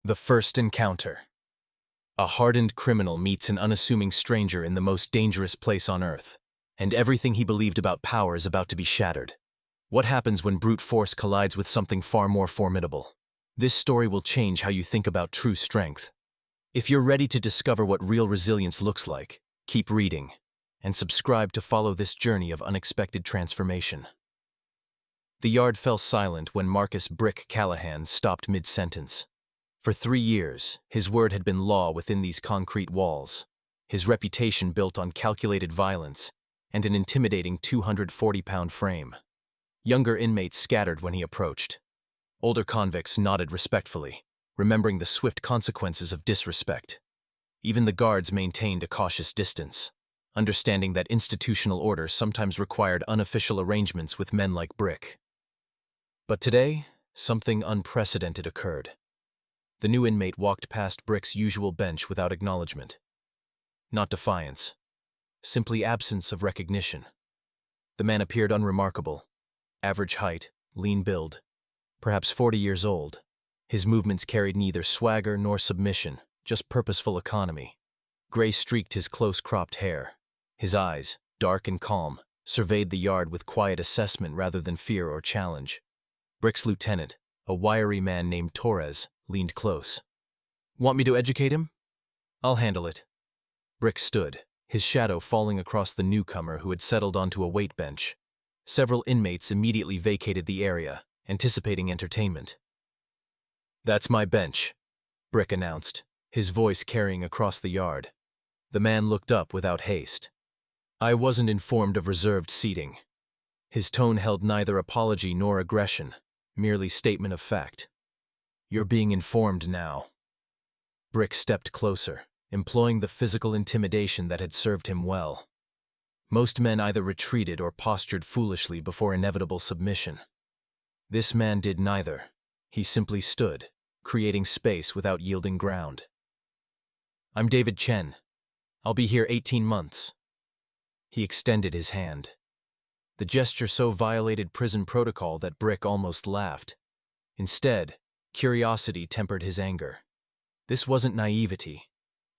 The first encounter. A hardened criminal meets an unassuming stranger in the most dangerous place on earth, and everything he believed about power is about to be shattered. What happens when brute force collides with something far more formidable? This story will change how you think about true strength. If you're ready to discover what real resilience looks like, keep reading, and subscribe to follow this journey of unexpected transformation. The yard fell silent when Marcus "Brick" Callahan stopped mid-sentence. For 3 years, his word had been law within these concrete walls, his reputation built on calculated violence and an intimidating 240-pound frame. Younger inmates scattered when he approached. Older convicts nodded respectfully, remembering the swift consequences of disrespect. Even the guards maintained a cautious distance, understanding that institutional order sometimes required unofficial arrangements with men like Brick. But today, something unprecedented occurred. The new inmate walked past Brick's usual bench without acknowledgement. Not defiance, simply absence of recognition. The man appeared unremarkable. Average height, lean build, perhaps 40 years old. His movements carried neither swagger nor submission, just purposeful economy. Gray streaked his close-cropped hair. His eyes, dark and calm, surveyed the yard with quiet assessment rather than fear or challenge. Brick's lieutenant, a wiry man named Torres, leaned close. "Want me to educate him?" "I'll handle it." Brick stood, his shadow falling across the newcomer who had settled onto a weight bench. Several inmates immediately vacated the area, anticipating entertainment. "That's my bench," Brick announced, his voice carrying across the yard. The man looked up without haste. "I wasn't informed of reserved seating." His tone held neither apology nor aggression, merely statement of fact. "You're being informed now." Brick stepped closer, employing the physical intimidation that had served him well. Most men either retreated or postured foolishly before inevitable submission. This man did neither. He simply stood, creating space without yielding ground. "I'm David Chen. I'll be here 18 months. He extended his hand. The gesture so violated prison protocol that Brick almost laughed. Instead, curiosity tempered his anger. This wasn't naivety.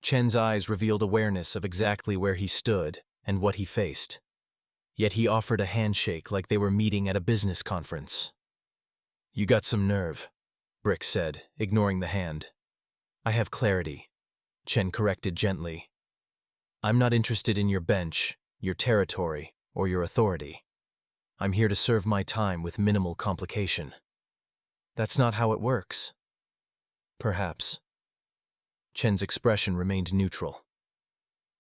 Chen's eyes revealed awareness of exactly where he stood and what he faced. Yet he offered a handshake like they were meeting at a business conference. "You got some nerve," Brick said, ignoring the hand. "I have clarity," Chen corrected gently. "I'm not interested in your bench, your territory, or your authority. I'm here to serve my time with minimal complication." "That's not how it works." "Perhaps." Chen's expression remained neutral.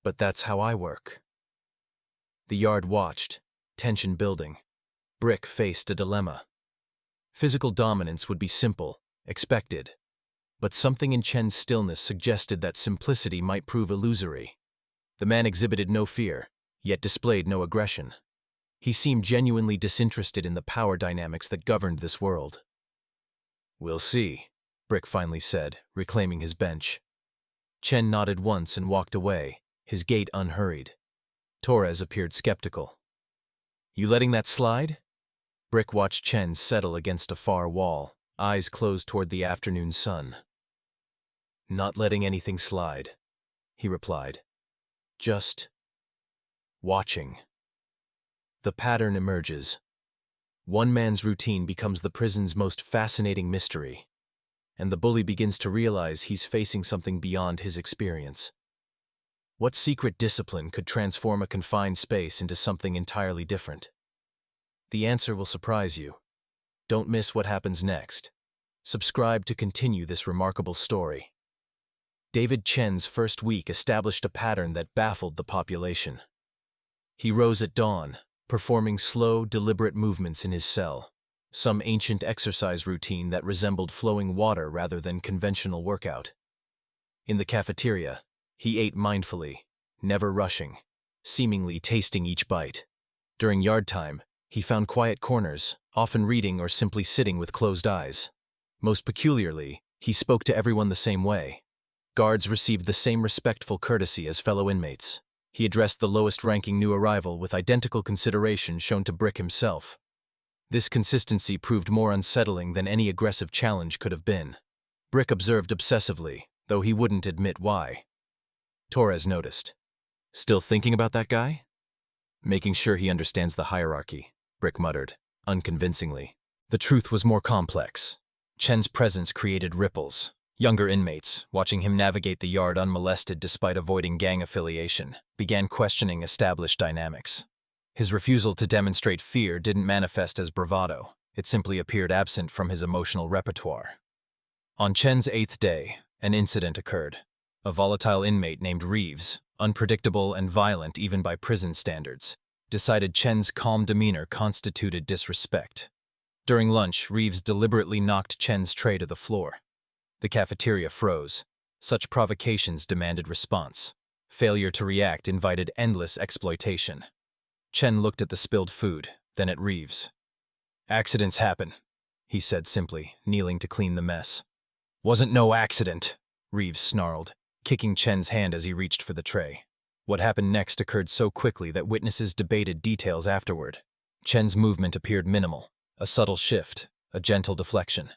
"But that's how I work." The yard watched, tension building. Brick faced a dilemma. Physical dominance would be simple, expected. But something in Chen's stillness suggested that simplicity might prove illusory. The man exhibited no fear, yet displayed no aggression. He seemed genuinely disinterested in the power dynamics that governed this world. "We'll see," Brick finally said, reclaiming his bench. Chen nodded once and walked away, his gait unhurried. Torres appeared skeptical. "You letting that slide?" Brick watched Chen settle against a far wall, eyes closed toward the afternoon sun. "Not letting anything slide," he replied. "Just watching." The pattern emerges. One man's routine becomes the prison's most fascinating mystery, and the bully begins to realize he's facing something beyond his experience. What secret discipline could transform a confined space into something entirely different? The answer will surprise you. Don't miss what happens next. Subscribe to continue this remarkable story. David Chen's first week established a pattern that baffled the population. He rose at dawn, performing slow, deliberate movements in his cell, some ancient exercise routine that resembled flowing water rather than conventional workout. In the cafeteria, he ate mindfully, never rushing, seemingly tasting each bite. During yard time, he found quiet corners, often reading or simply sitting with closed eyes. Most peculiarly, he spoke to everyone the same way. Guards received the same respectful courtesy as fellow inmates. He addressed the lowest-ranking new arrival with identical consideration shown to Brick himself. This consistency proved more unsettling than any aggressive challenge could have been. Brick observed obsessively, though he wouldn't admit why. Torres noticed. Still thinking about that guy? Making sure he understands the hierarchy, Brick muttered, unconvincingly. The truth was more complex. Chen's presence created ripples. Younger inmates, watching him navigate the yard unmolested despite avoiding gang affiliation, began questioning established dynamics. His refusal to demonstrate fear didn't manifest as bravado. It simply appeared absent from his emotional repertoire. On Chen's 8th day, an incident occurred. A volatile inmate named Reeves, unpredictable and violent even by prison standards, decided Chen's calm demeanor constituted disrespect. During lunch, Reeves deliberately knocked Chen's tray to the floor. The cafeteria froze. Such provocations demanded response. Failure to react invited endless exploitation. Chen looked at the spilled food, then at Reeves. "Accidents happen," he said simply, kneeling to clean the mess. "Wasn't no accident," Reeves snarled, kicking Chen's hand as he reached for the tray. What happened next occurred so quickly that witnesses debated details afterward. Chen's movement appeared minimal, a subtle shift, a gentle deflection.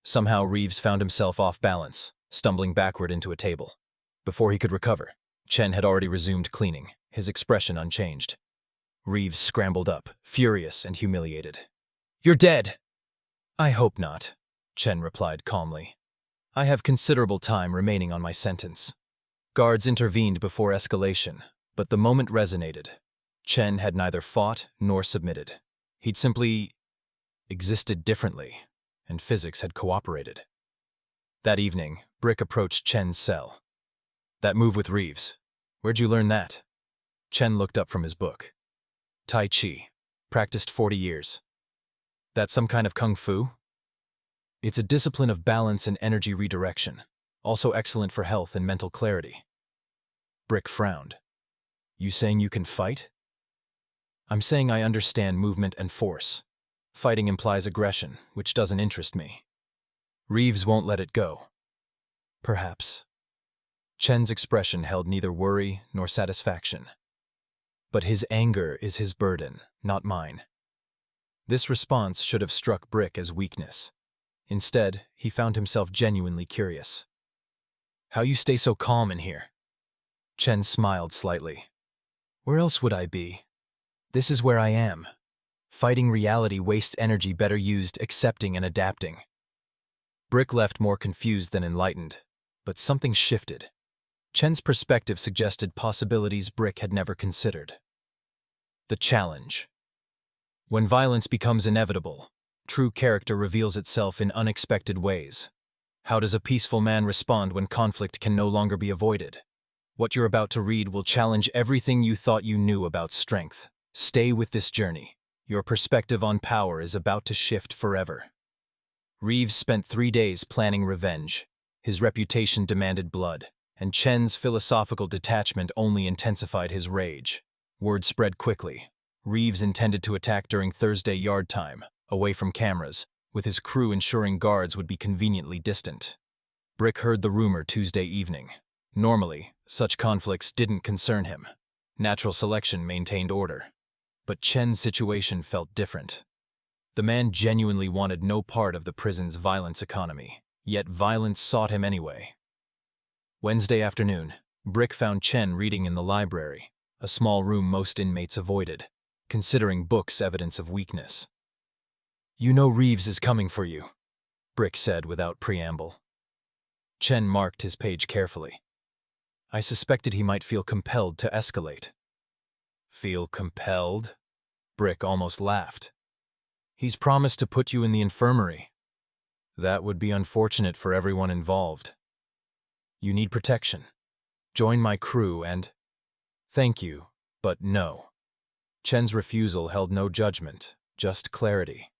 Somehow Reeves found himself off balance, stumbling backward into a table. Before he could recover, Chen had already resumed cleaning, his expression unchanged. Reeves scrambled up, furious and humiliated. "You're dead!" "I hope not," Chen replied calmly. "I have considerable time remaining on my sentence." Guards intervened before escalation, but the moment resonated. Chen had neither fought nor submitted. He'd simply existed differently, and physics had cooperated. That evening, Brick approached Chen's cell. "That move with Reeves, where'd you learn that?" Chen looked up from his book. "Tai Chi. Practiced 40 years. That's some kind of kung fu?" "It's a discipline of balance and energy redirection, also excellent for health and mental clarity." Brick frowned. "You saying you can fight?" "I'm saying I understand movement and force. Fighting implies aggression, which doesn't interest me." "Reeves won't let it go." "Perhaps." Chen's expression held neither worry nor satisfaction. "But his anger is his burden, not mine." This response should have struck Brick as weakness. Instead, he found himself genuinely curious. "How you stay so calm in here?" Chen smiled slightly. "Where else would I be? This is where I am. Fighting reality wastes energy better used accepting and adapting." Brick left more confused than enlightened, but something shifted. Chen's perspective suggested possibilities Brick had never considered. The challenge. When violence becomes inevitable, true character reveals itself in unexpected ways. How does a peaceful man respond when conflict can no longer be avoided? What you're about to read will challenge everything you thought you knew about strength. Stay with this journey. Your perspective on power is about to shift forever. Reeves spent 3 days planning revenge. His reputation demanded blood, and Chen's philosophical detachment only intensified his rage. Word spread quickly. Reeves intended to attack during Thursday yard time, away from cameras, with his crew ensuring guards would be conveniently distant. Brick heard the rumor Tuesday evening. Normally, such conflicts didn't concern him. Natural selection maintained order. But Chen's situation felt different. The man genuinely wanted no part of the prison's violence economy, yet violence sought him anyway. Wednesday afternoon, Brick found Chen reading in the library, a small room most inmates avoided, considering books evidence of weakness. "You know Reeves is coming for you," Brick said without preamble. Chen marked his page carefully. "I suspected he might feel compelled to escalate." "Feel compelled?" Brick almost laughed. "He's promised to put you in the infirmary." "That would be unfortunate for everyone involved." "You need protection. Join my crew and—" "Thank you, but no." Chen's refusal held no judgment, just clarity.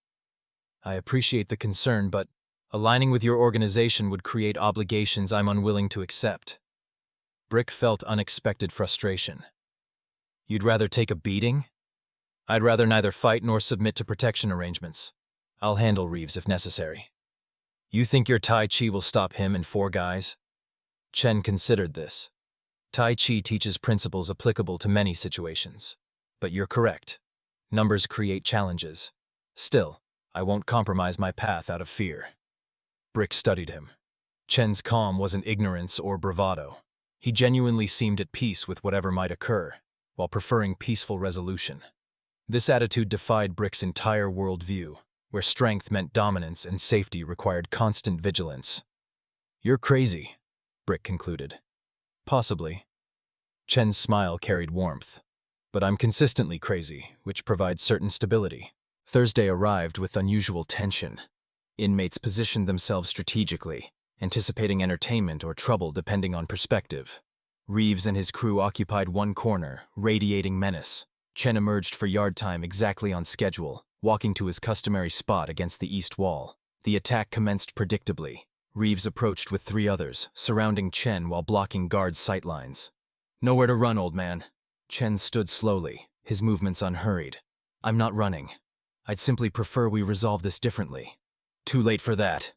"I appreciate the concern, but aligning with your organization would create obligations I'm unwilling to accept." Brick felt unexpected frustration. "You'd rather take a beating?" "I'd rather neither fight nor submit to protection arrangements. I'll handle Reeves if necessary." "You think your Tai Chi will stop him and 4 guys?" Chen considered this. Tai Chi teaches principles applicable to many situations. But you're correct. Numbers create challenges. Still, I won't compromise my path out of fear." Brick studied him. Chen's calm wasn't ignorance or bravado. He genuinely seemed at peace with whatever might occur, while preferring peaceful resolution. This attitude defied Brick's entire worldview, where strength meant dominance and safety required constant vigilance. "You're crazy," Brick concluded. "Possibly." Chen's smile carried warmth. "But I'm consistently crazy, which provides certain stability." Thursday arrived with unusual tension. Inmates positioned themselves strategically, anticipating entertainment or trouble depending on perspective. Reeves and his crew occupied one corner, radiating menace. Chen emerged for yard time exactly on schedule, walking to his customary spot against the east wall. The attack commenced predictably. Reeves approached with 3 others, surrounding Chen while blocking guards' sightlines. "Nowhere to run, old man." Chen stood slowly, his movements unhurried. "I'm not running. I'd simply prefer we resolve this differently." "Too late for that."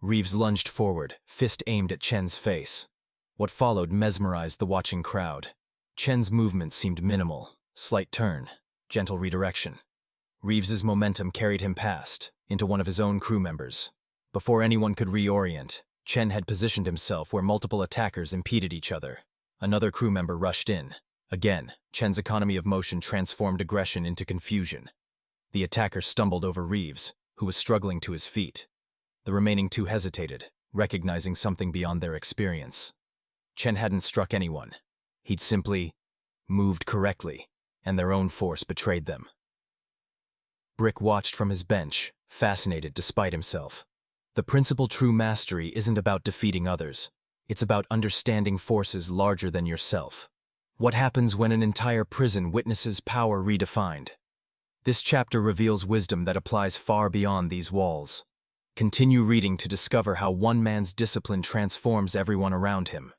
Reeves lunged forward, fist aimed at Chen's face. What followed mesmerized the watching crowd. Chen's movements seemed minimal. Slight turn, gentle redirection. Reeves's momentum carried him past, into one of his own crew members. Before anyone could reorient, Chen had positioned himself where multiple attackers impeded each other. Another crew member rushed in. Again, Chen's economy of motion transformed aggression into confusion. The attacker stumbled over Reeves, who was struggling to his feet. The remaining 2 hesitated, recognizing something beyond their experience. Chen hadn't struck anyone. He'd simply moved correctly, and their own force betrayed them. Brick watched from his bench, fascinated despite himself. The principal true mastery isn't about defeating others. It's about understanding forces larger than yourself. What happens when an entire prison witnesses power redefined? This chapter reveals wisdom that applies far beyond these walls. Continue reading to discover how one man's discipline transforms everyone around him.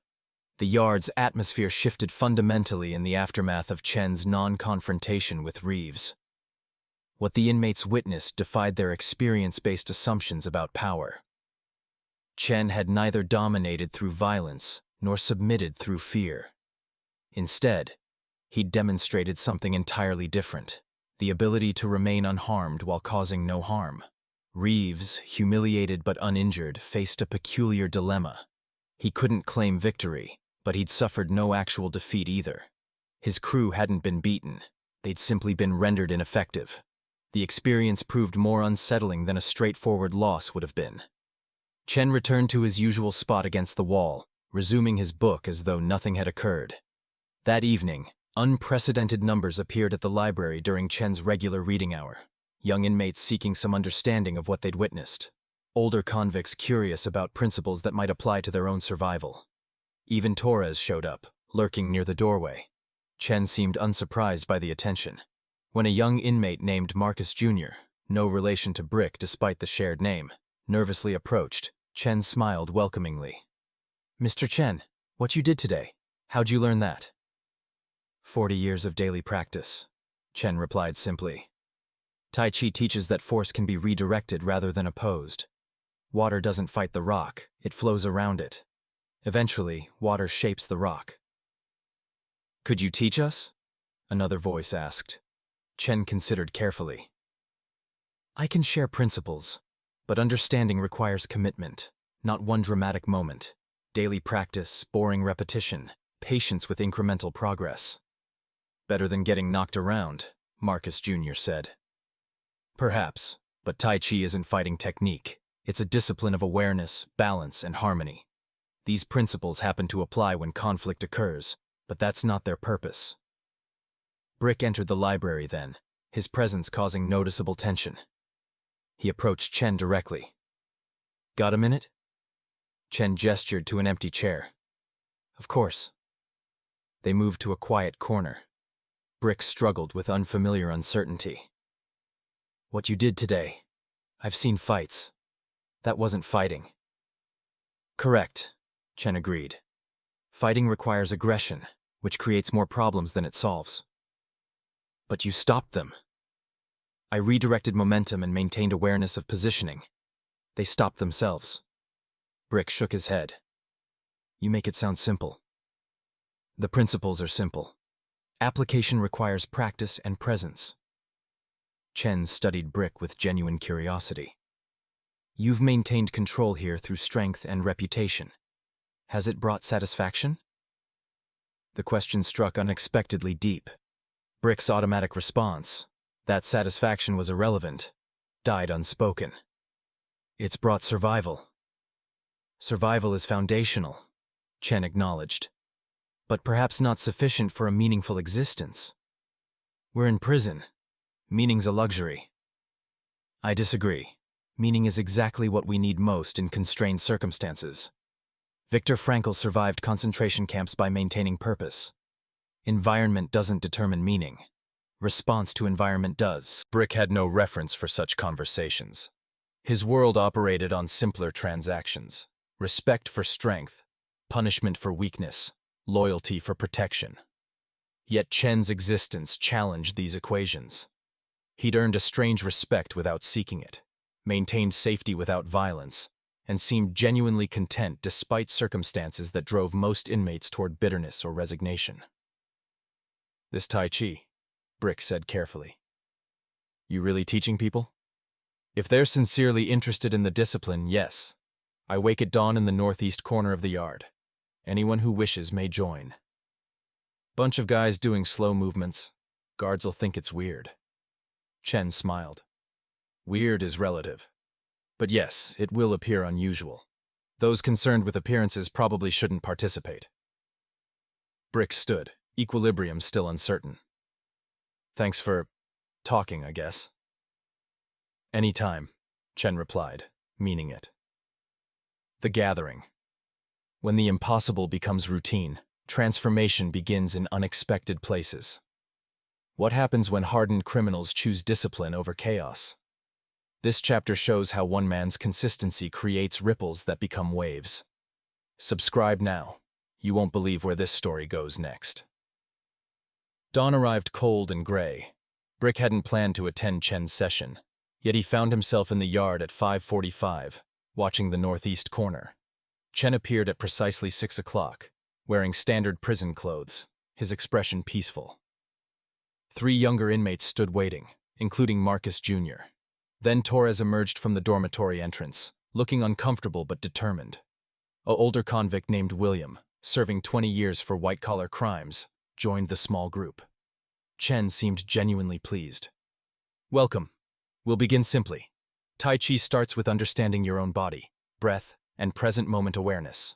The yard's atmosphere shifted fundamentally in the aftermath of Chen's non-confrontation with Reeves. What the inmates witnessed defied their experience-based assumptions about power. Chen had neither dominated through violence nor submitted through fear. Instead, he demonstrated something entirely different: the ability to remain unharmed while causing no harm. Reeves, humiliated but uninjured, faced a peculiar dilemma. He couldn't claim victory, but he'd suffered no actual defeat either. His crew hadn't been beaten. They'd simply been rendered ineffective. The experience proved more unsettling than a straightforward loss would have been. Chen returned to his usual spot against the wall, resuming his book as though nothing had occurred. That evening, unprecedented numbers appeared at the library during Chen's regular reading hour. Young inmates seeking some understanding of what they'd witnessed. Older convicts curious about principles that might apply to their own survival. Even Torres showed up, lurking near the doorway. Chen seemed unsurprised by the attention. When a young inmate named Marcus Jr., no relation to Brick despite the shared name, nervously approached, Chen smiled welcomingly. "Mr. Chen, what you did today? How'd you learn that?" 40 years of daily practice," Chen replied simply. "Tai Chi teaches that force can be redirected rather than opposed. Water doesn't fight the rock, it flows around it. Eventually, water shapes the rock." "Could you teach us?" another voice asked. Chen considered carefully. "I can share principles, but understanding requires commitment, not one dramatic moment. Daily practice, boring repetition, patience with incremental progress." "Better than getting knocked around," Marcus Jr. said. "Perhaps, but Tai Chi isn't fighting technique. It's a discipline of awareness, balance, and harmony. These principles happen to apply when conflict occurs, but that's not their purpose." Brick entered the library then, his presence causing noticeable tension. He approached Chen directly. "Got a minute?" Chen gestured to an empty chair. "Of course." They moved to a quiet corner. Brick struggled with unfamiliar uncertainty. "What you did today. I've seen fights. That wasn't fighting." "Correct," Chen agreed. "Fighting requires aggression, which creates more problems than it solves." "But you stopped them." "I redirected momentum and maintained awareness of positioning. They stopped themselves." Brick shook his head. "You make it sound simple." "The principles are simple. Application requires practice and presence." Chen studied Brick with genuine curiosity. You've maintained control here through strength and reputation. Has it brought satisfaction? The question struck unexpectedly deep. Brick's automatic response, that satisfaction was irrelevant, died unspoken. It's brought survival. Survival is foundational, Chen acknowledged, but perhaps not sufficient for a meaningful existence. We're in prison. Meaning's a luxury. I disagree. Meaning is exactly what we need most in constrained circumstances. Viktor Frankl survived concentration camps by maintaining purpose. Environment doesn't determine meaning. Response to environment does. Brick had no reference for such conversations. His world operated on simpler transactions. Respect for strength, punishment for weakness, loyalty for protection. Yet Chen's existence challenged these equations. He'd earned a strange respect without seeking it, maintained safety without violence, and seemed genuinely content despite circumstances that drove most inmates toward bitterness or resignation. This Tai Chi, Brick said carefully. You really teaching people? If they're sincerely interested in the discipline, yes. I wake at dawn in the northeast corner of the yard. Anyone who wishes may join. Bunch of guys doing slow movements. Guards'll think it's weird. Chen smiled. Weird is relative. But yes, it will appear unusual. Those concerned with appearances probably shouldn't participate. Brick stood, equilibrium still uncertain. Thanks for talking, I guess. Any time, Chen replied, meaning it. The gathering. When the impossible becomes routine, transformation begins in unexpected places. What happens when hardened criminals choose discipline over chaos? This chapter shows how one man's consistency creates ripples that become waves. Subscribe now. You won't believe where this story goes next. Dawn arrived cold and gray. Brick hadn't planned to attend Chen's session, yet he found himself in the yard at 5:45, watching the northeast corner. Chen appeared at precisely 6 o'clock, wearing standard prison clothes, his expression peaceful. 3 younger inmates stood waiting, including Marcus Jr. Then Torres emerged from the dormitory entrance, looking uncomfortable but determined. An older convict named William, serving 20 years for white-collar crimes, joined the small group. Chen seemed genuinely pleased. Welcome. We'll begin simply. Tai Chi starts with understanding your own body, breath, and present moment awareness.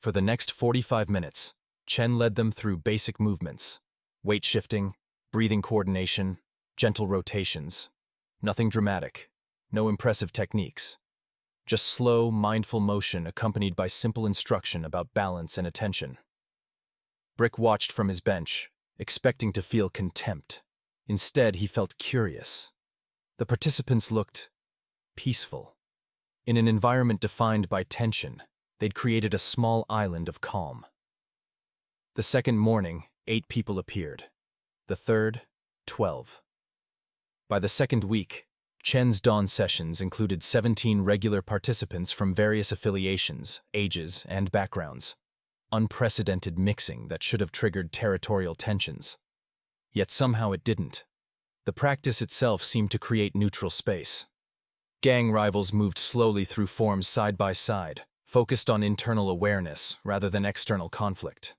For the next 45 minutes, Chen led them through basic movements, weight shifting, breathing coordination, gentle rotations. Nothing dramatic, no impressive techniques. Just slow, mindful motion accompanied by simple instruction about balance and attention. Brick watched from his bench, expecting to feel contempt. Instead, he felt curious. The participants looked peaceful. In an environment defined by tension, they'd created a small island of calm. The second morning, 8 people appeared. The third, 12. By the second week, Chen's dawn sessions included 17 regular participants from various affiliations, ages, and backgrounds. Unprecedented mixing that should have triggered territorial tensions. Yet somehow it didn't. The practice itself seemed to create neutral space. Gang rivals moved slowly through forms side by side, focused on internal awareness rather than external conflict.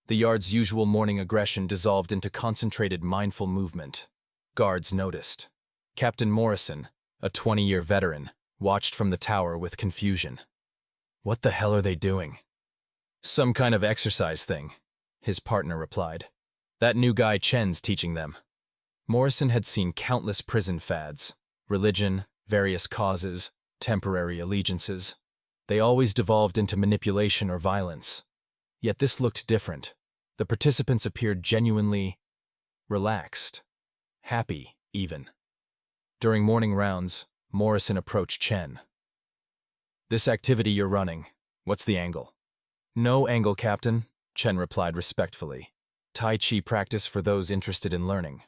The yard's usual morning aggression dissolved into concentrated mindful movement. Guards noticed. Captain Morrison, a 20-year veteran, watched from the tower with confusion. What the hell are they doing? Some kind of exercise thing, his partner replied. That new guy Chen's teaching them. Morrison had seen countless prison fads, religion, various causes, temporary allegiances. They always devolved into manipulation or violence. Yet this looked different. The participants appeared genuinely relaxed, happy even. During morning rounds, Morrison approached Chen. This activity you're running, what's the angle? No angle, Captain, Chen replied respectfully. Tai Chi practice for those interested in learning.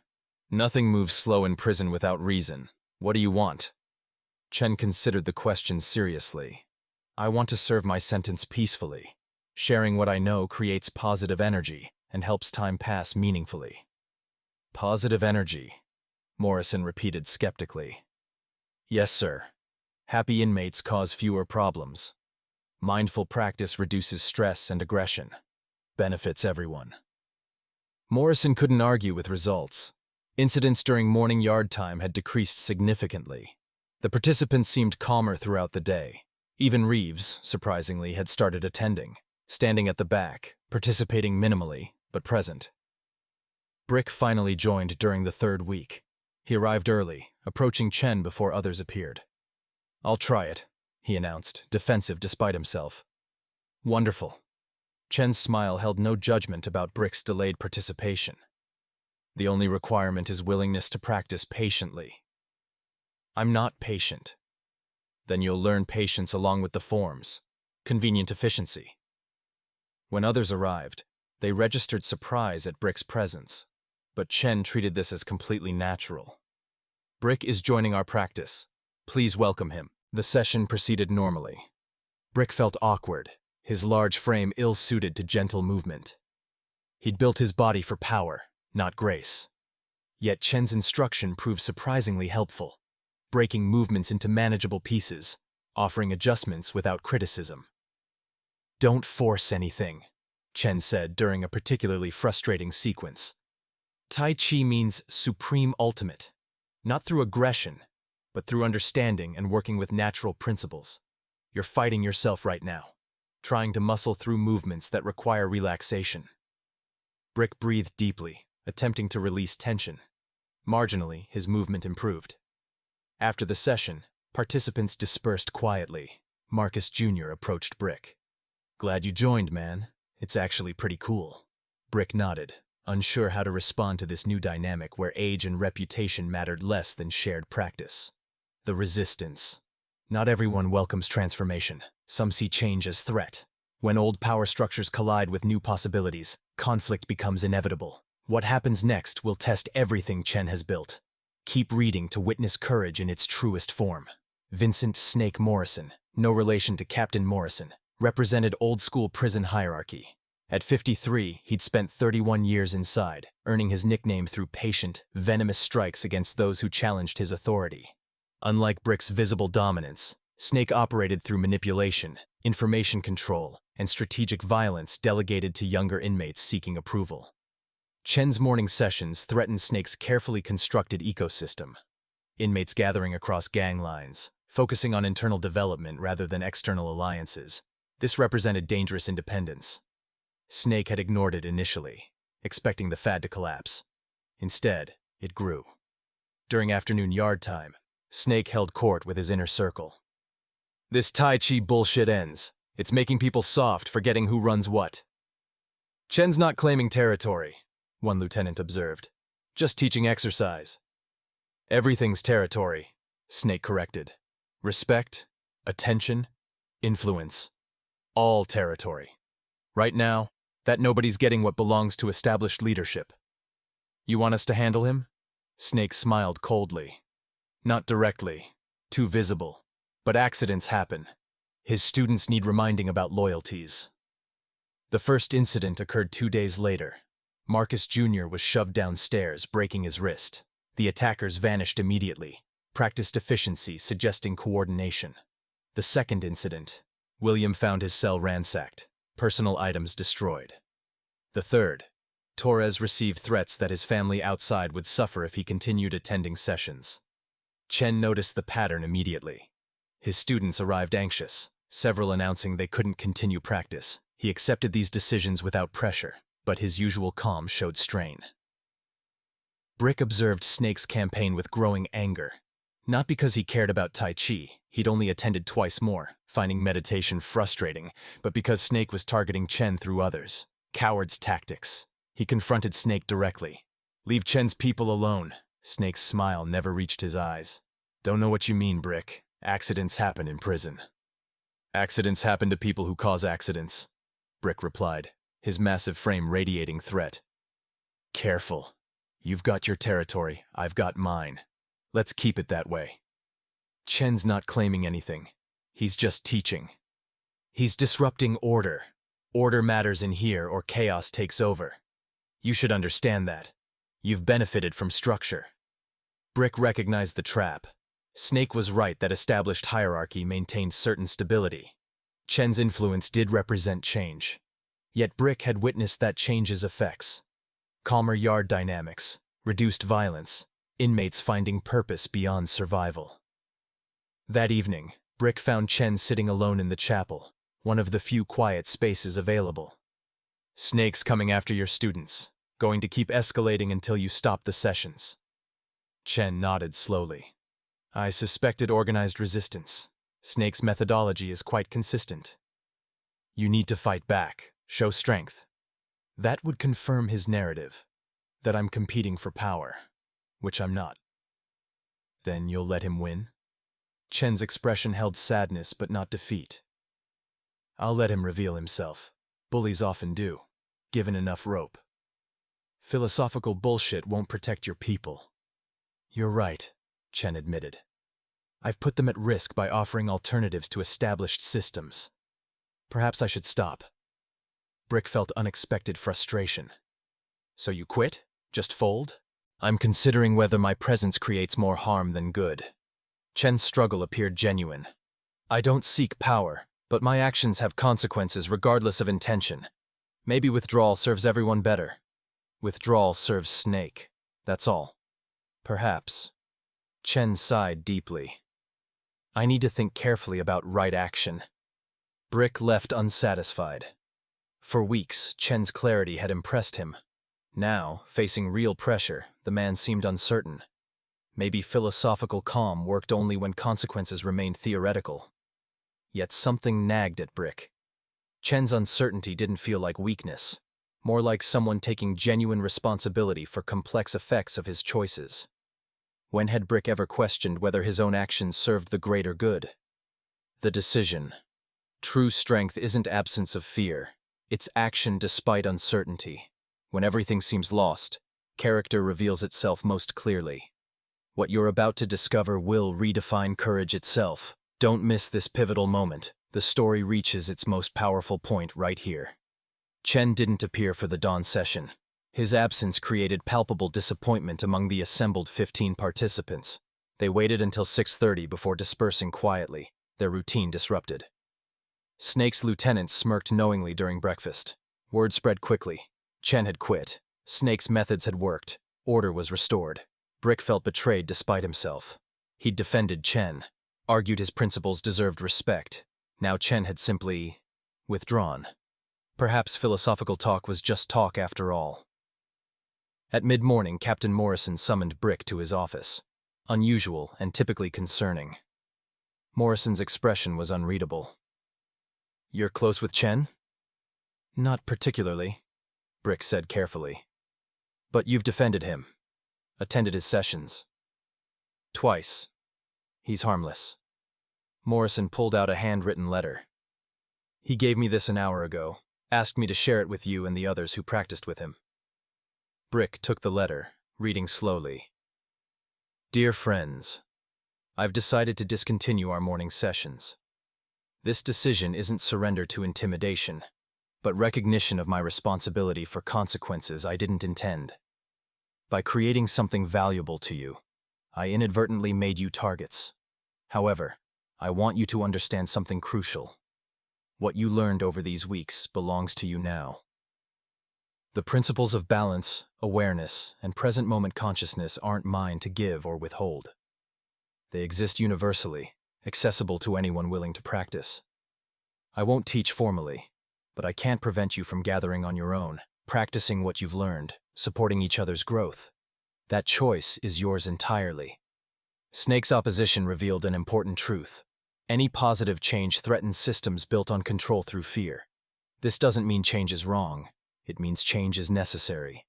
Nothing moves slow in prison without reason. What do you want? Chen considered the question seriously. I want to serve my sentence peacefully. Sharing what I know creates positive energy and helps time pass meaningfully. Positive energy, Morrison repeated skeptically. Yes, sir. Happy inmates cause fewer problems. Mindful practice reduces stress and aggression. Benefits everyone. Morrison couldn't argue with results. Incidents during morning yard time had decreased significantly. The participants seemed calmer throughout the day. Even Reeves, surprisingly, had started attending, standing at the back, participating minimally, but present. Brick finally joined during the third week. He arrived early, approaching Chen before others appeared. "I'll try it," he announced, defensive despite himself. "Wonderful." Chen's smile held no judgment about Brick's delayed participation. "The only requirement is willingness to practice patiently." "I'm not patient." "Then you'll learn patience along with the forms. Convenient efficiency." When others arrived, they registered surprise at Brick's presence, but Chen treated this as completely natural. "Brick is joining our practice. Please welcome him." The session proceeded normally. Brick felt awkward, his large frame ill-suited to gentle movement. He'd built his body for power, not grace. Yet Chen's instruction proved surprisingly helpful, breaking movements into manageable pieces, offering adjustments without criticism. "Don't force anything," Chen said during a particularly frustrating sequence. Tai Chi means supreme ultimate, not through aggression, but through understanding and working with natural principles. You're fighting yourself right now, trying to muscle through movements that require relaxation. Brick breathed deeply, attempting to release tension. Marginally, his movement improved. After the session, participants dispersed quietly. Marcus Jr. approached Brick. "Glad you joined, man. It's actually pretty cool." Brick nodded, unsure how to respond to this new dynamic where age and reputation mattered less than shared practice. The resistance. Not everyone welcomes transformation. Some see change as threat. When old power structures collide with new possibilities, conflict becomes inevitable. What happens next will test everything Chen has built. Keep reading to witness courage in its truest form. Vincent Snake Morrison, no relation to Captain Morrison, represented old-school prison hierarchy. At 53, he'd spent 31 years inside, earning his nickname through patient, venomous strikes against those who challenged his authority. Unlike Brick's visible dominance, Snake operated through manipulation, information control, and strategic violence delegated to younger inmates seeking approval. Chen's morning sessions threatened Snake's carefully constructed ecosystem. Inmates gathering across gang lines, focusing on internal development rather than external alliances. This represented dangerous independence. Snake had ignored it initially, expecting the fad to collapse. Instead, it grew. During afternoon yard time, Snake held court with his inner circle. "This Tai Chi bullshit ends. It's making people soft, forgetting who runs what." "Chen's not claiming territory," one lieutenant observed. "Just teaching exercise." "Everything's territory," Snake corrected. "Respect, attention, influence. All territory. Right now, that nobody's getting what belongs to established leadership." "You want us to handle him?" Snake smiled coldly. "Not directly. Too visible. But accidents happen. His students need reminding about loyalties." The first incident occurred 2 days later. Marcus Jr. was shoved downstairs, breaking his wrist. The attackers vanished immediately, practiced efficiency, suggesting coordination. The second incident, William found his cell ransacked, personal items destroyed. The third, Torres received threats that his family outside would suffer if he continued attending sessions. Chen noticed the pattern immediately. His students arrived anxious, several announcing they couldn't continue practice. He accepted these decisions without pressure, but his usual calm showed strain. Brick observed Snake's campaign with growing anger. Not because he cared about Tai Chi, he'd only attended twice more, finding meditation frustrating, but because Snake was targeting Chen through others. Coward's tactics. He confronted Snake directly. "Leave Chen's people alone." Snake's smile never reached his eyes. "Don't know what you mean, Brick. Accidents happen in prison." "Accidents happen to people who cause accidents," Brick replied, his massive frame radiating threat. "Careful. You've got your territory, I've got mine. Let's keep it that way." Chen's not claiming anything. He's just teaching. He's disrupting order. Order matters in here or chaos takes over. You should understand that. You've benefited from structure. Brick recognized the trap. Snake was right that established hierarchy maintained certain stability. Chen's influence did represent change. Yet Brick had witnessed that change's effects. Calmer yard dynamics, reduced violence, inmates finding purpose beyond survival. That evening, Brick found Chen sitting alone in the chapel, one of the few quiet spaces available. Snake's coming after your students, going to keep escalating until you stop the sessions. Chen nodded slowly. I suspected organized resistance. Snake's methodology is quite consistent. You need to fight back, show strength. That would confirm his narrative, that I'm competing for power, which I'm not. Then you'll let him win? Chen's expression held sadness but not defeat. I'll let him reveal himself. Bullies often do, given enough rope. Philosophical bullshit won't protect your people. You're right, Chen admitted. I've put them at risk by offering alternatives to established systems. Perhaps I should stop. Brick felt unexpected frustration. So you quit? Just fold? I'm considering whether my presence creates more harm than good. Chen's struggle appeared genuine. I don't seek power, but my actions have consequences regardless of intention. Maybe withdrawal serves everyone better. Withdrawal serves Snake. That's all. Perhaps. Chen sighed deeply. I need to think carefully about right action. Brick left unsatisfied. For weeks, Chen's clarity had impressed him. Now, facing real pressure, the man seemed uncertain. Maybe philosophical calm worked only when consequences remained theoretical. Yet something nagged at Brick. Chen's uncertainty didn't feel like weakness, more like someone taking genuine responsibility for complex effects of his choices. When had Brick ever questioned whether his own actions served the greater good? The decision. True strength isn't absence of fear. It's action despite uncertainty. When everything seems lost, character reveals itself most clearly. What you're about to discover will redefine courage itself. Don't miss this pivotal moment. The story reaches its most powerful point right here. Chen didn't appear for the dawn session. His absence created palpable disappointment among the assembled 15 participants. They waited until 6:30 before dispersing quietly, their routine disrupted. Snake's lieutenants smirked knowingly during breakfast. Word spread quickly. Chen had quit. Snake's methods had worked. Order was restored. Brick felt betrayed despite himself. He'd defended Chen, argued his principles deserved respect. Now Chen had simply withdrawn. Perhaps philosophical talk was just talk after all. At mid-morning, Captain Morrison summoned Brick to his office. Unusual and typically concerning. Morrison's expression was unreadable. You're close with Chen? Not particularly, Brick said carefully. But you've defended him. Attended his sessions. Twice. He's harmless. Morrison pulled out a handwritten letter. He gave me this an hour ago, asked me to share it with you and the others who practiced with him. Brick took the letter, reading slowly. Dear friends, I've decided to discontinue our morning sessions. This decision isn't surrender to intimidation, but recognition of my responsibility for consequences I didn't intend. By creating something valuable to you, I inadvertently made you targets. However, I want you to understand something crucial. What you learned over these weeks belongs to you now. The principles of balance, awareness, and present moment consciousness aren't mine to give or withhold. They exist universally, accessible to anyone willing to practice. I won't teach formally, but I can't prevent you from gathering on your own, practicing what you've learned, supporting each other's growth. That choice is yours entirely. Snake's opposition revealed an important truth. Any positive change threatens systems built on control through fear. This doesn't mean change is wrong. It means change is necessary.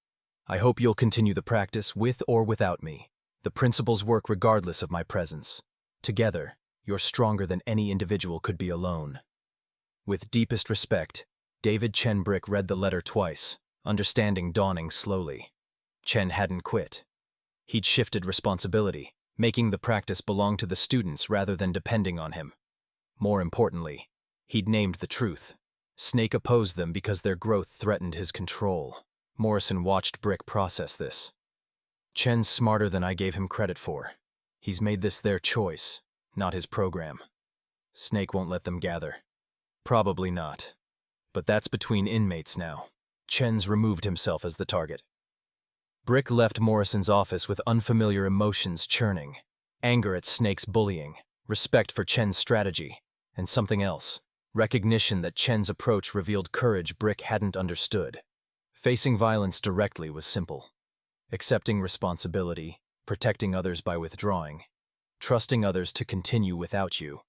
I hope you'll continue the practice with or without me. The principles work regardless of my presence. Together, you're stronger than any individual could be alone. With deepest respect, David Chen Brick read the letter twice, understanding dawning slowly. Chen hadn't quit. He'd shifted responsibility, making the practice belong to the students rather than depending on him. More importantly, he'd named the truth. Snake opposed them because their growth threatened his control. Morrison watched Brick process this. Chen's smarter than I gave him credit for. He's made this their choice, not his program. Snake won't let them gather. Probably not. But that's between inmates now. Chen's removed himself as the target. Brick left Morrison's office with unfamiliar emotions churning. Anger at Snake's bullying, respect for Chen's strategy, and something else. Recognition that Chen's approach revealed courage Brick hadn't understood. Facing violence directly was simple. Accepting responsibility, protecting others by withdrawing, trusting others to continue without you.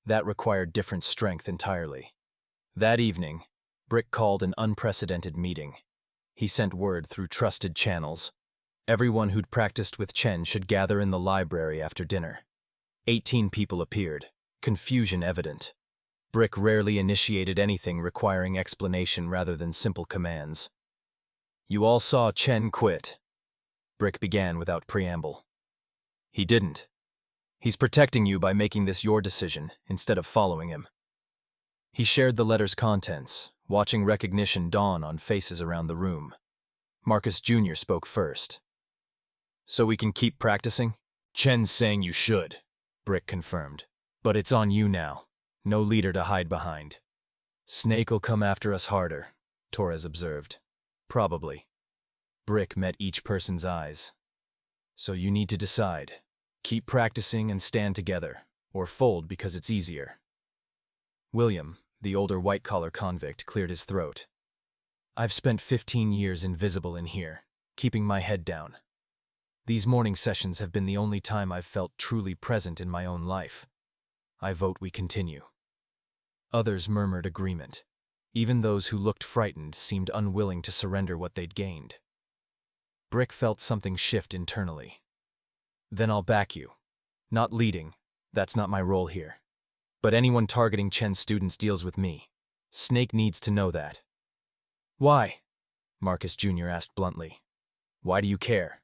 That required different strength entirely. That evening, Brick called an unprecedented meeting. He sent word through trusted channels. Everyone who'd practiced with Chen should gather in the library after dinner. 18 people appeared, confusion evident. Brick rarely initiated anything requiring explanation rather than simple commands. "You all saw Chen quit," Brick began without preamble. "He didn't. He's protecting you by making this your decision instead of following him." He shared the letter's contents, watching recognition dawn on faces around the room. Marcus Jr. spoke first. "So we can keep practicing?" "Chen's saying you should," Brick confirmed. "But it's on you now. No leader to hide behind." "Snake'll come after us harder," Torres observed. "Probably." Brick met each person's eyes. "So you need to decide. Keep practicing and stand together, or fold because it's easier." William, the older white-collar convict, cleared his throat. "I've spent 15 years invisible in here, keeping my head down. These morning sessions have been the only time I've felt truly present in my own life. I vote we continue." Others murmured agreement. Even those who looked frightened seemed unwilling to surrender what they'd gained. Brick felt something shift internally. "Then I'll back you. Not leading, that's not my role here. But anyone targeting Chen's students deals with me. Snake needs to know that." "Why?" Marcus Jr. asked bluntly. "Why do you care?"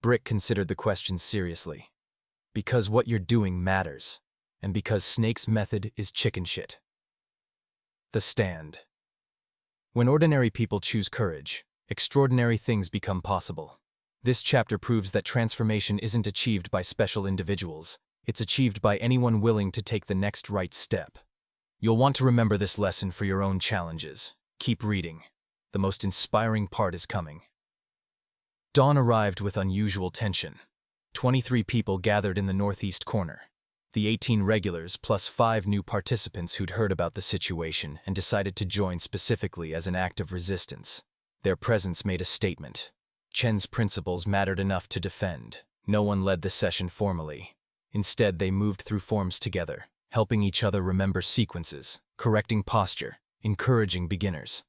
Brick considered the question seriously. "Because what you're doing matters, and because Snake's method is chicken shit." The stand. When ordinary people choose courage, extraordinary things become possible. This chapter proves that transformation isn't achieved by special individuals. It's achieved by anyone willing to take the next right step. You'll want to remember this lesson for your own challenges. Keep reading. The most inspiring part is coming. Dawn arrived with unusual tension. 23 people gathered in the northeast corner. The 18 regulars plus 5 new participants who'd heard about the situation and decided to join specifically as an act of resistance. Their presence made a statement. Chen's principles mattered enough to defend. No one led the session formally. Instead, they moved through forms together, helping each other remember sequences, correcting posture, encouraging beginners.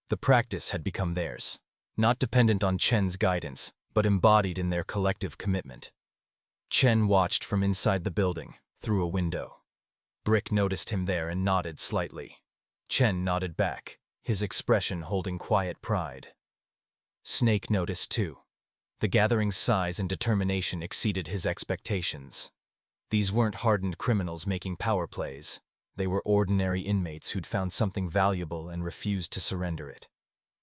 The practice had become theirs, not dependent on Chen's guidance, but embodied in their collective commitment. Chen watched from inside the building, through a window. Brick noticed him there and nodded slightly. Chen nodded back, his expression holding quiet pride. Snake noticed too. The gathering's size and determination exceeded his expectations. These weren't hardened criminals making power plays. They were ordinary inmates who'd found something valuable and refused to surrender it.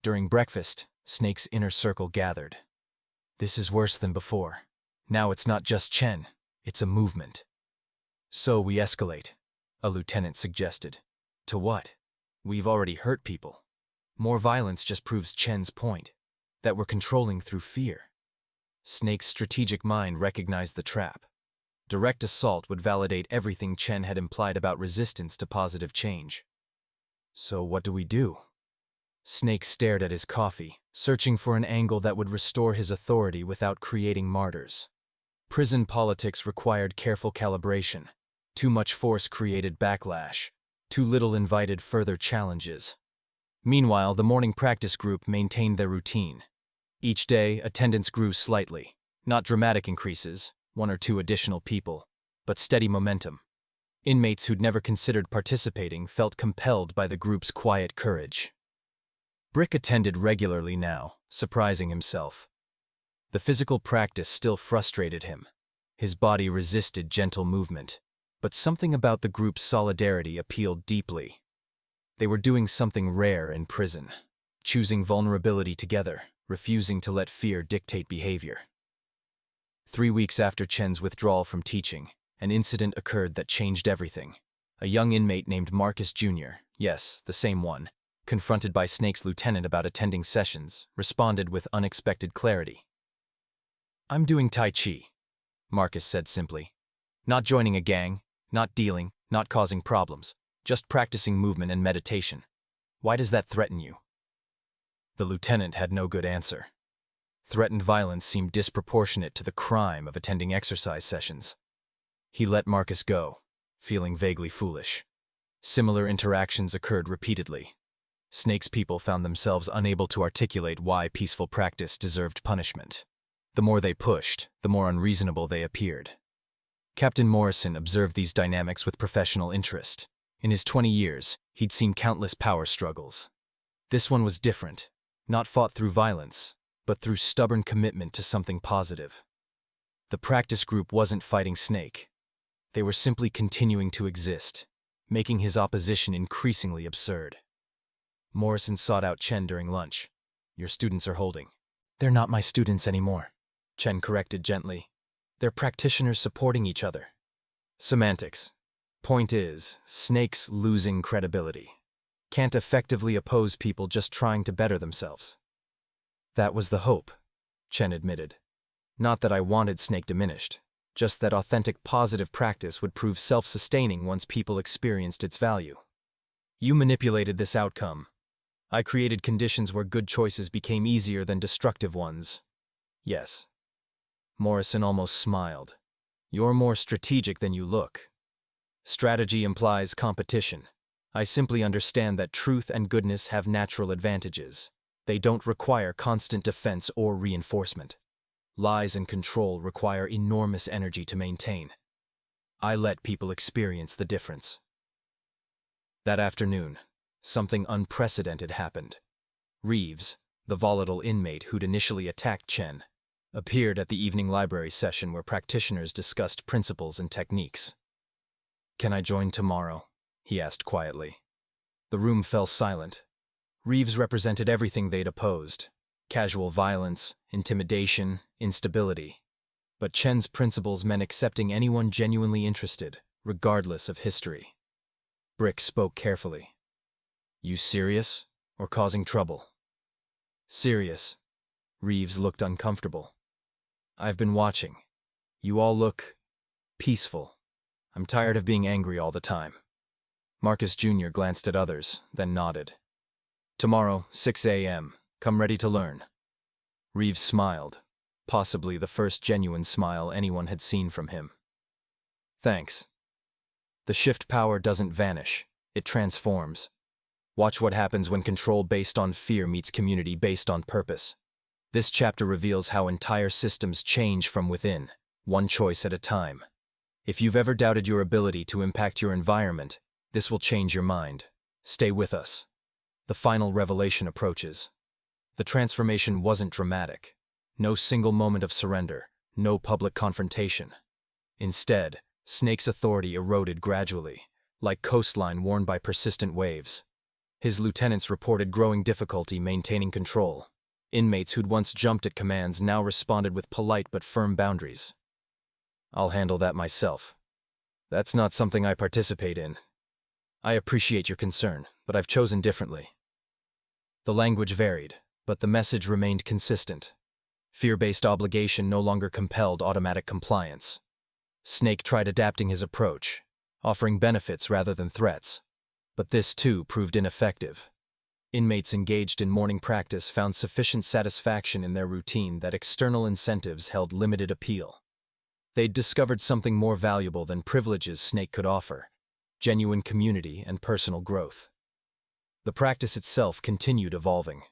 During breakfast, Snake's inner circle gathered. "This is worse than before. Now it's not just Chen, it's a movement." "So we escalate," a lieutenant suggested. "To what? We've already hurt people. More violence just proves Chen's point, that we're controlling through fear." Snake's strategic mind recognized the trap. Direct assault would validate everything Chen had implied about resistance to positive change. "So what do we do?" Snake stared at his coffee, searching for an angle that would restore his authority without creating martyrs. Prison politics required careful calibration. Too much force created backlash. Too little invited further challenges. Meanwhile, the morning practice group maintained their routine. Each day, attendance grew slightly. Not dramatic increases, 1 or 2 additional people, but steady momentum. Inmates who'd never considered participating felt compelled by the group's quiet courage. Brick attended regularly now, surprising himself. The physical practice still frustrated him. His body resisted gentle movement, but something about the group's solidarity appealed deeply. They were doing something rare in prison, choosing vulnerability together, refusing to let fear dictate behavior. 3 weeks after Chen's withdrawal from teaching, an incident occurred that changed everything. A young inmate named Marcus Jr., yes, the same one, confronted by Snake's lieutenant about attending sessions, responded with unexpected clarity. "I'm doing Tai Chi," Marcus said simply. "Not joining a gang, not dealing, not causing problems, just practicing movement and meditation. Why does that threaten you?" The lieutenant had no good answer. Threatened violence seemed disproportionate to the crime of attending exercise sessions. He let Marcus go, feeling vaguely foolish. Similar interactions occurred repeatedly. Snake's people found themselves unable to articulate why peaceful practice deserved punishment. The more they pushed, the more unreasonable they appeared. Captain Morrison observed these dynamics with professional interest. In his 20 years, he'd seen countless power struggles. This one was different, not fought through violence, but through stubborn commitment to something positive. The practice group wasn't fighting Snake. They were simply continuing to exist, making his opposition increasingly absurd. Morrison sought out Chen during lunch. "Your students are holding." "They're not my students anymore," Chen corrected gently. "They're practitioners supporting each other." Semantics. Point is, Snake's losing credibility. Can't effectively oppose people just trying to better themselves. "That was the hope," Chen admitted. "Not that I wanted Snake diminished, just that authentic positive practice would prove self-sustaining once people experienced its value. You manipulated this outcome. I created conditions where good choices became easier than destructive ones." "Yes." Morrison almost smiled. "You're more strategic than you look." "Strategy implies competition. I simply understand that truth and goodness have natural advantages. They don't require constant defense or reinforcement. Lies and control require enormous energy to maintain. I let people experience the difference." That afternoon, something unprecedented happened. Reeves, the volatile inmate who'd initially attacked Chen, appeared at the evening library session where practitioners discussed principles and techniques. "Can I join tomorrow?" he asked quietly. The room fell silent. Reeves represented everything they'd opposed: casual violence, intimidation, instability. But Chen's principles meant accepting anyone genuinely interested, regardless of history. Brick spoke carefully. "You serious, or causing trouble?" "Serious." Reeves looked uncomfortable. "I've been watching. You all look peaceful. I'm tired of being angry all the time." Marcus Jr. glanced at others, then nodded. "Tomorrow, 6 a.m. Come ready to learn." Reeves smiled, possibly the first genuine smile anyone had seen from him. "Thanks." The shift power doesn't vanish, it transforms. Watch what happens when control based on fear meets community based on purpose. This chapter reveals how entire systems change from within, one choice at a time. If you've ever doubted your ability to impact your environment, this will change your mind. Stay with us. The final revelation approaches. The transformation wasn't dramatic. No single moment of surrender, no public confrontation. Instead, Snake's authority eroded gradually, like coastline worn by persistent waves. His lieutenants reported growing difficulty maintaining control. Inmates who'd once jumped at commands now responded with polite but firm boundaries. "I'll handle that myself. That's not something I participate in. I appreciate your concern, but I've chosen differently." The language varied, but the message remained consistent. Fear-based obligation no longer compelled automatic compliance. Snake tried adapting his approach, offering benefits rather than threats. But this, too, proved ineffective. Inmates engaged in morning practice found sufficient satisfaction in their routine that external incentives held limited appeal. They'd discovered something more valuable than privileges Snake could offer: genuine community and personal growth. The practice itself continued evolving.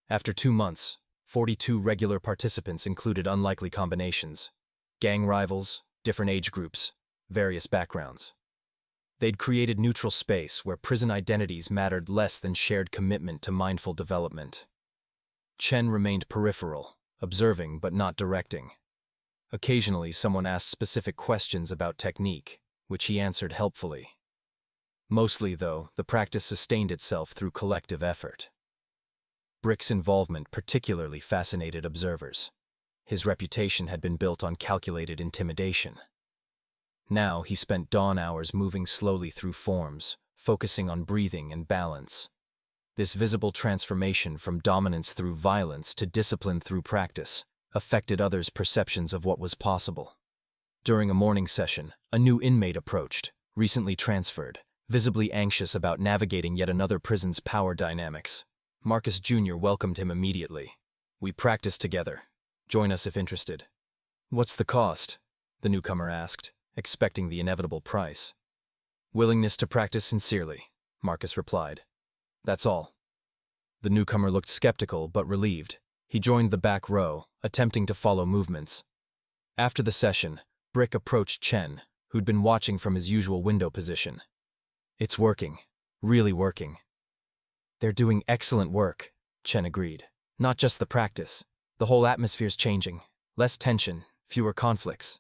After 2 months, 42 regular participants included unlikely combinations: gang rivals, different age groups, various backgrounds. They'd created neutral space where prison identities mattered less than shared commitment to mindful development. Chen remained peripheral, observing but not directing. Occasionally, someone asked specific questions about technique, which he answered helpfully. Mostly, though, the practice sustained itself through collective effort. Brick's involvement particularly fascinated observers. His reputation had been built on calculated intimidation. Now he spent dawn hours moving slowly through forms, focusing on breathing and balance. This visible transformation from dominance through violence to discipline through practice affected others' perceptions of what was possible. During a morning session, a new inmate approached, recently transferred, visibly anxious about navigating yet another prison's power dynamics. Marcus Jr. welcomed him immediately. "We practice together. Join us if interested." "What's the cost?" the newcomer asked, expecting the inevitable price. "Willingness to practice sincerely," Marcus replied. "That's all." The newcomer looked skeptical but relieved. He joined the back row, attempting to follow movements. After the session, Brick approached Chen, who'd been watching from his usual window position. "It's working. Really working." "They're doing excellent work," Chen agreed. "Not just the practice. The whole atmosphere's changing. Less tension, fewer conflicts.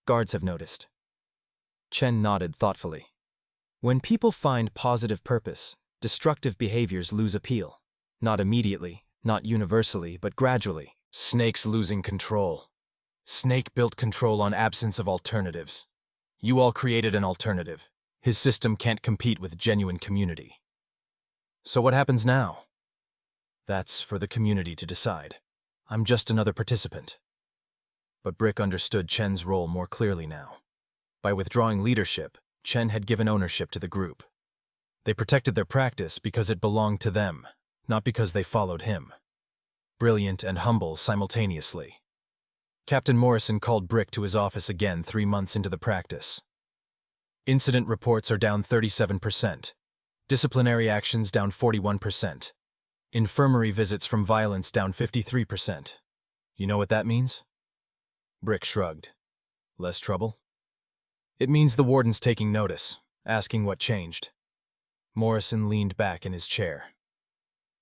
Guards have noticed." Chen nodded thoughtfully. "When people find positive purpose, destructive behaviors lose appeal. Not immediately, not universally, but gradually." "Snake's losing control. Snake built control on absence of alternatives. You all created an alternative. His system can't compete with genuine community." "So what happens now?" "That's for the community to decide. I'm just another participant." But Brick understood Chen's role more clearly now. By withdrawing leadership, Chen had given ownership to the group. They protected their practice because it belonged to them, not because they followed him. Brilliant and humble simultaneously. Captain Morrison called Brick to his office again 3 months into the practice. "Incident reports are down 37%. Disciplinary actions down 41%. Infirmary visits from violence down 53%. You know what that means?" Brick shrugged. "Less trouble?" "It means the warden's taking notice, asking what changed." Morrison leaned back in his chair.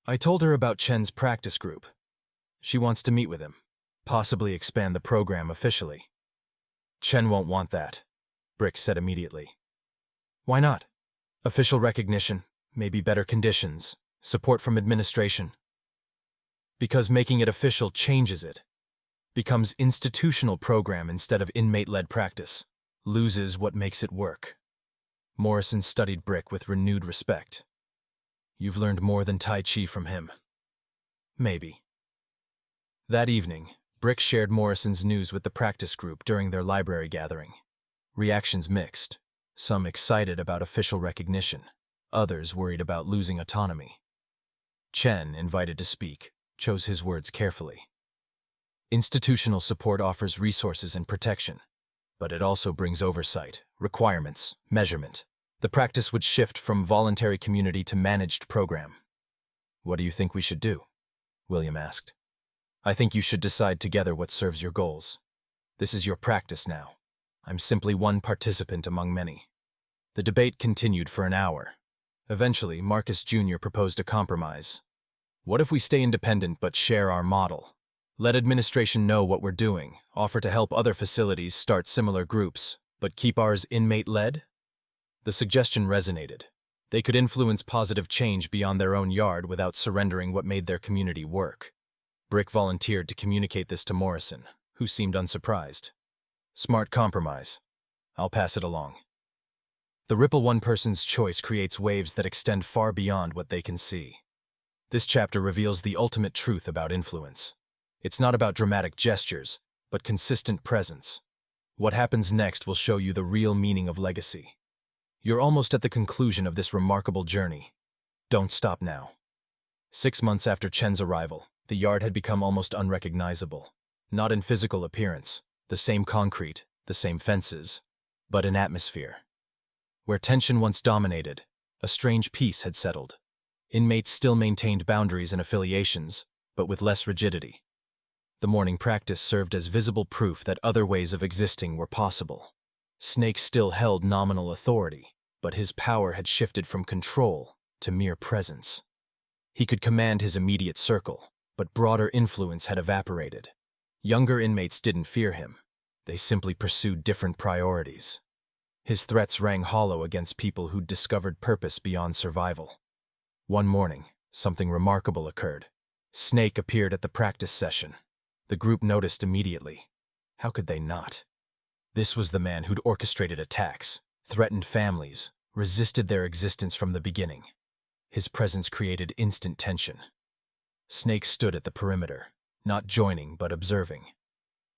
"I told her about Chen's practice group. She wants to meet with him, possibly expand the program officially." "Chen won't want that," Brick said immediately. "Why not?" "Official recognition, maybe better conditions, support from administration." "Because making it official changes it. Becomes institutional program instead of inmate-led practice. Loses what makes it work." Morrison studied Brick with renewed respect. "You've learned more than Tai Chi from him." "Maybe." That evening, Brick shared Morrison's news with the practice group during their library gathering. Reactions mixed. Some excited about official recognition, others worried about losing autonomy. Chen, invited to speak, chose his words carefully. "Institutional support offers resources and protection, but it also brings oversight, requirements, measurement. The practice would shift from voluntary community to managed program." "What do you think we should do?" William asked. "I think you should decide together what serves your goals. This is your practice now. I'm simply one participant among many." The debate continued for an hour. Eventually, Marcus Jr. proposed a compromise. "What if we stay independent but share our model? Let administration know what we're doing, offer to help other facilities start similar groups, but keep ours inmate-led?" The suggestion resonated. They could influence positive change beyond their own yard without surrendering what made their community work. Brick volunteered to communicate this to Morrison, who seemed unsurprised. "Smart compromise. I'll pass it along." The ripple one person's choice creates waves that extend far beyond what they can see. This chapter reveals the ultimate truth about influence. It's not about dramatic gestures, but consistent presence. What happens next will show you the real meaning of legacy. You're almost at the conclusion of this remarkable journey. Don't stop now. 6 months after Chen's arrival, the yard had become almost unrecognizable. Not in physical appearance, the same concrete, the same fences, but in atmosphere. Where tension once dominated, a strange peace had settled. Inmates still maintained boundaries and affiliations, but with less rigidity. The morning practice served as visible proof that other ways of existing were possible. Snake still held nominal authority, but his power had shifted from control to mere presence. He could command his immediate circle, but broader influence had evaporated. Younger inmates didn't fear him. They simply pursued different priorities. His threats rang hollow against people who'd discovered purpose beyond survival. One morning, something remarkable occurred. Snake appeared at the practice session. The group noticed immediately. How could they not? This was the man who'd orchestrated attacks, threatened families, resisted their existence from the beginning. His presence created instant tension. Snake stood at the perimeter, not joining but observing.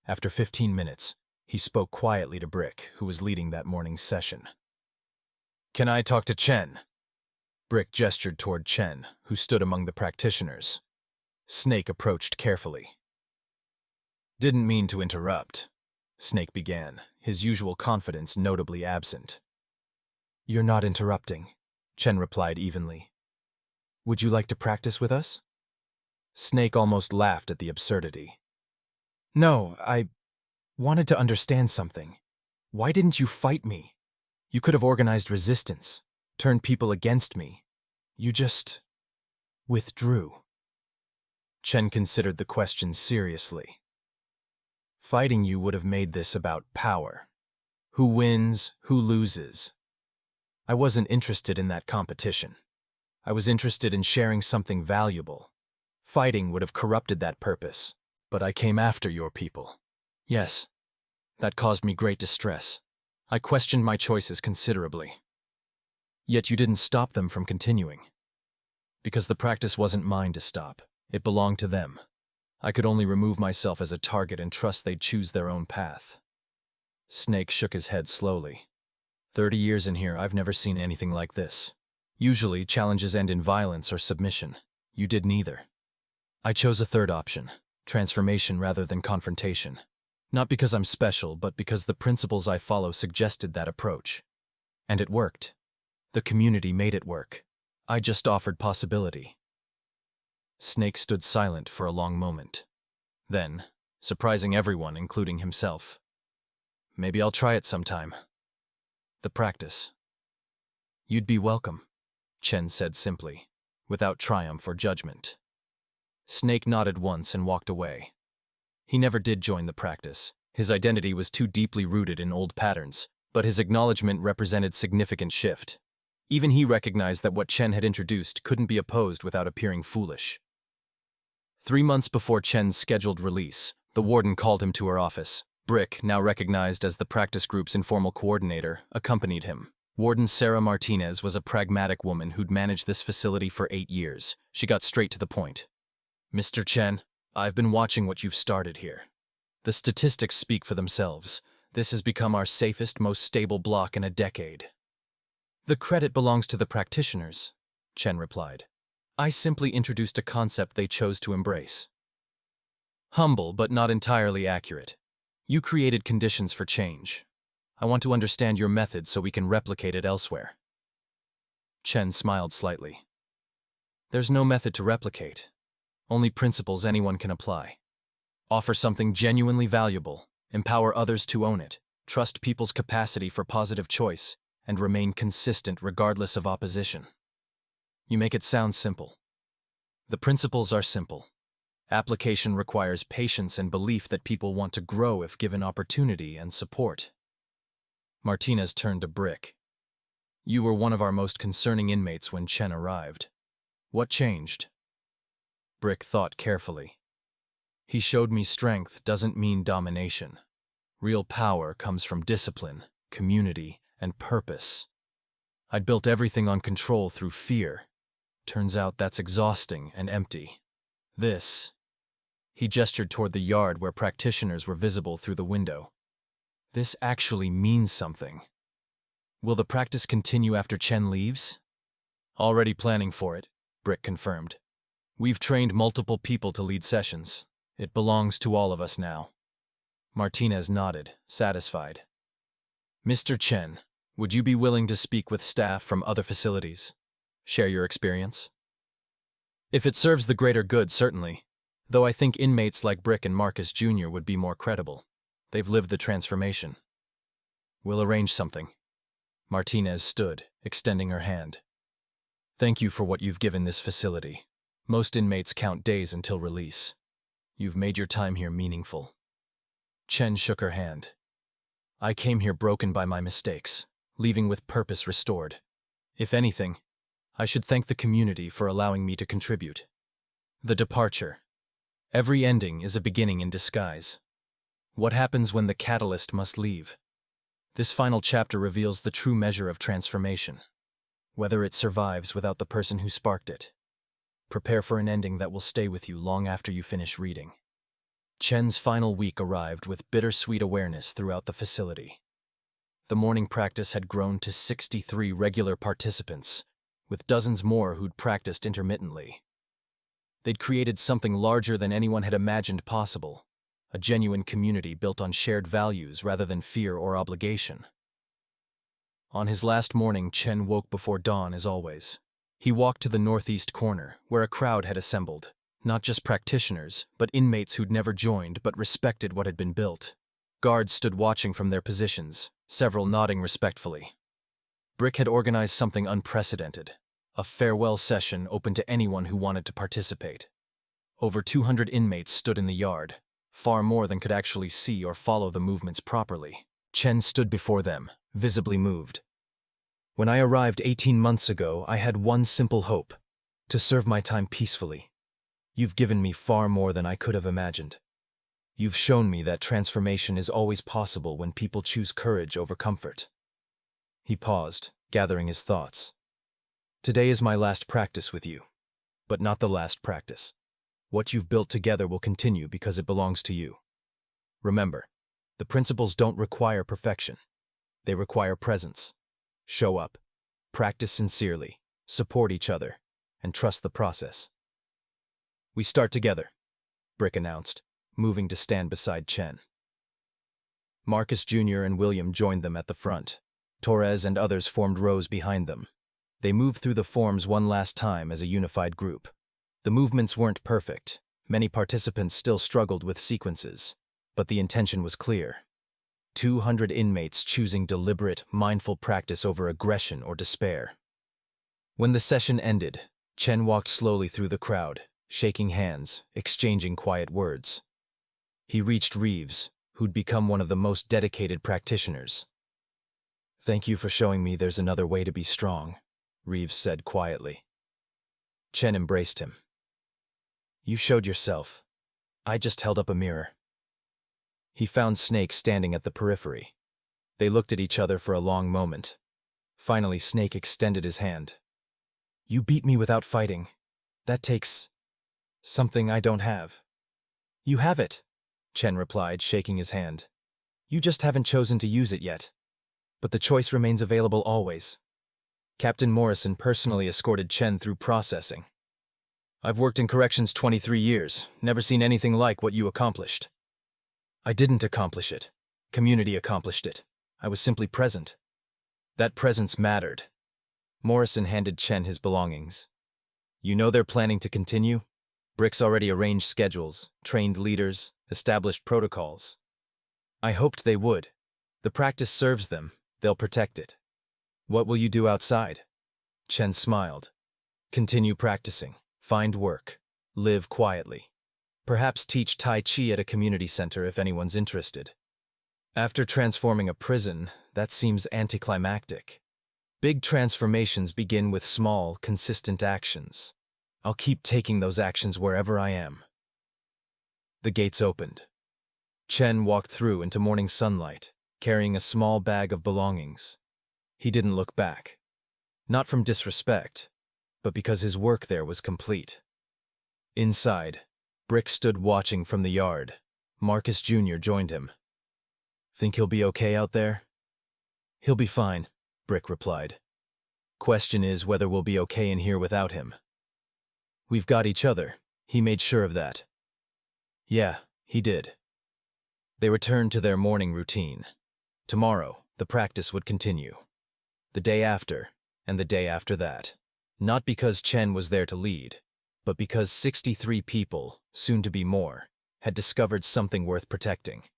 After 15 minutes, he spoke quietly to Brick, who was leading that morning's session. "Can I talk to Chen?" Brick gestured toward Chen, who stood among the practitioners. Snake approached carefully. "Didn't mean to interrupt," Snake began, his usual confidence notably absent. "You're not interrupting," Chen replied evenly. "Would you like to practice with us?" Snake almost laughed at the absurdity. "No, I wanted to understand something. Why didn't you fight me? You could have organized resistance, turned people against me. You just withdrew." Chen considered the question seriously. "Fighting you would have made this about power. Who wins, who loses. I wasn't interested in that competition. I was interested in sharing something valuable. Fighting would have corrupted that purpose, but I came after your people. Yes, that caused me great distress. I questioned my choices considerably. Yet you didn't stop them from continuing. Because the practice wasn't mine to stop. It belonged to them. I could only remove myself as a target and trust they'd choose their own path." Snake shook his head slowly. 30 years in here, I've never seen anything like this. Usually, challenges end in violence or submission. You did neither. I chose a third option, transformation rather than confrontation. Not because I'm special, but because the principles I follow suggested that approach. And it worked. The community made it work. I just offered possibility. Snake stood silent for a long moment. Then, surprising everyone, including himself, "Maybe I'll try it sometime. The practice." "You'd be welcome," Chen said simply, without triumph or judgment. Snake nodded once and walked away. He never did join the practice. His identity was too deeply rooted in old patterns, but his acknowledgement represented significant shift. Even he recognized that what Chen had introduced couldn't be opposed without appearing foolish. 3 months before Chen's scheduled release, the warden called him to her office. Brick, now recognized as the practice group's informal coordinator, accompanied him. Warden Sarah Martinez was a pragmatic woman who'd managed this facility for 8 years. She got straight to the point. "Mr. Chen, I've been watching what you've started here. The statistics speak for themselves. This has become our safest, most stable block in a decade." "The credit belongs to the practitioners," Chen replied. "I simply introduced a concept they chose to embrace." "Humble, but not entirely accurate. You created conditions for change. I want to understand your method so we can replicate it elsewhere." Chen smiled slightly. "There's no method to replicate. Only principles anyone can apply. Offer something genuinely valuable, empower others to own it, trust people's capacity for positive choice, and remain consistent regardless of opposition. You make it sound simple. The principles are simple. Application requires patience and belief that people want to grow if given opportunity and support." Martinez turned to Brick. "You were one of our most concerning inmates when Chen arrived. What changed?" Brick thought carefully. "He showed me strength doesn't mean domination. Real power comes from discipline, community, and purpose. I'd built everything on control through fear. Turns out that's exhausting and empty. This..." He gestured toward the yard where practitioners were visible through the window. "This actually means something. Will the practice continue after Chen leaves?" "Already planning for it," Brick confirmed. "We've trained multiple people to lead sessions. It belongs to all of us now." Martinez nodded, satisfied. "Mr. Chen, would you be willing to speak with staff from other facilities? Share your experience?" "If it serves the greater good, certainly. Though I think inmates like Brick and Marcus Jr. would be more credible. They've lived the transformation." "We'll arrange something." Martinez stood, extending her hand. "Thank you for what you've given this facility. Most inmates count days until release. You've made your time here meaningful." Chen shook her hand. "I came here broken by my mistakes, leaving with purpose restored. If anything, I should thank the community for allowing me to contribute." The departure. Every ending is a beginning in disguise. What happens when the catalyst must leave? This final chapter reveals the true measure of transformation, whether it survives without the person who sparked it. Prepare for an ending that will stay with you long after you finish reading. Chen's final week arrived with bittersweet awareness throughout the facility. The morning practice had grown to 63 regular participants, with dozens more who'd practiced intermittently. They'd created something larger than anyone had imagined possible, a genuine community built on shared values rather than fear or obligation. On his last morning, Chen woke before dawn as always. He walked to the northeast corner, where a crowd had assembled, not just practitioners, but inmates who'd never joined but respected what had been built. Guards stood watching from their positions, several nodding respectfully. Brick had organized something unprecedented, a farewell session open to anyone who wanted to participate. Over 200 inmates stood in the yard, far more than could actually see or follow the movements properly. Chen stood before them, visibly moved. When I arrived 18 months ago, I had one simple hope: to serve my time peacefully. You've given me far more than I could have imagined. You've shown me that transformation is always possible when people choose courage over comfort. He paused, gathering his thoughts. Today is my last practice with you, but not the last practice. What you've built together will continue because it belongs to you. Remember, the principles don't require perfection. They require presence. Show up, practice sincerely, support each other, and trust the process. We start together, Brick announced, moving to stand beside Chen. Marcus Jr. and William joined them at the front. Torres and others formed rows behind them. They moved through the forms one last time as a unified group. The movements weren't perfect. Many participants still struggled with sequences, but the intention was clear. 200 inmates choosing deliberate, mindful practice over aggression or despair. When the session ended, Chen walked slowly through the crowd, shaking hands, exchanging quiet words. He reached Reeves, who'd become one of the most dedicated practitioners. "Thank you for showing me there's another way to be strong," Reeves said quietly. Chen embraced him. "You showed yourself. I just held up a mirror." He found Snake standing at the periphery. They looked at each other for a long moment. Finally, Snake extended his hand. "You beat me without fighting. That takes something I don't have." "You have it," Chen replied, shaking his hand. "You just haven't chosen to use it yet. But the choice remains available always." Captain Morrison personally escorted Chen through processing. "I've worked in corrections 23 years, never seen anything like what you accomplished." "I didn't accomplish it. Community accomplished it. I was simply present." "That presence mattered." Morrison handed Chen his belongings. "You know they're planning to continue? Brick's already arranged schedules, trained leaders, established protocols." "I hoped they would. The practice serves them. They'll protect it." "What will you do outside?" Chen smiled. "Continue practicing. Find work. Live quietly. Perhaps teach Tai Chi at a community center if anyone's interested." After transforming a prison, that seems anticlimactic. Big transformations begin with small, consistent actions. I'll keep taking those actions wherever I am. The gates opened. Chen walked through into morning sunlight, carrying a small bag of belongings. He didn't look back. Not from disrespect, but because his work there was complete. Inside, Brick stood watching from the yard. Marcus Jr. joined him. "Think he'll be okay out there?" "He'll be fine," Brick replied. "Question is whether we'll be okay in here without him." "We've got each other. He made sure of that." "Yeah, he did." They returned to their morning routine. Tomorrow, the practice would continue. The day after, and the day after that. Not because Chen was there to lead, but because 63 people, soon to be more, had discovered something worth protecting.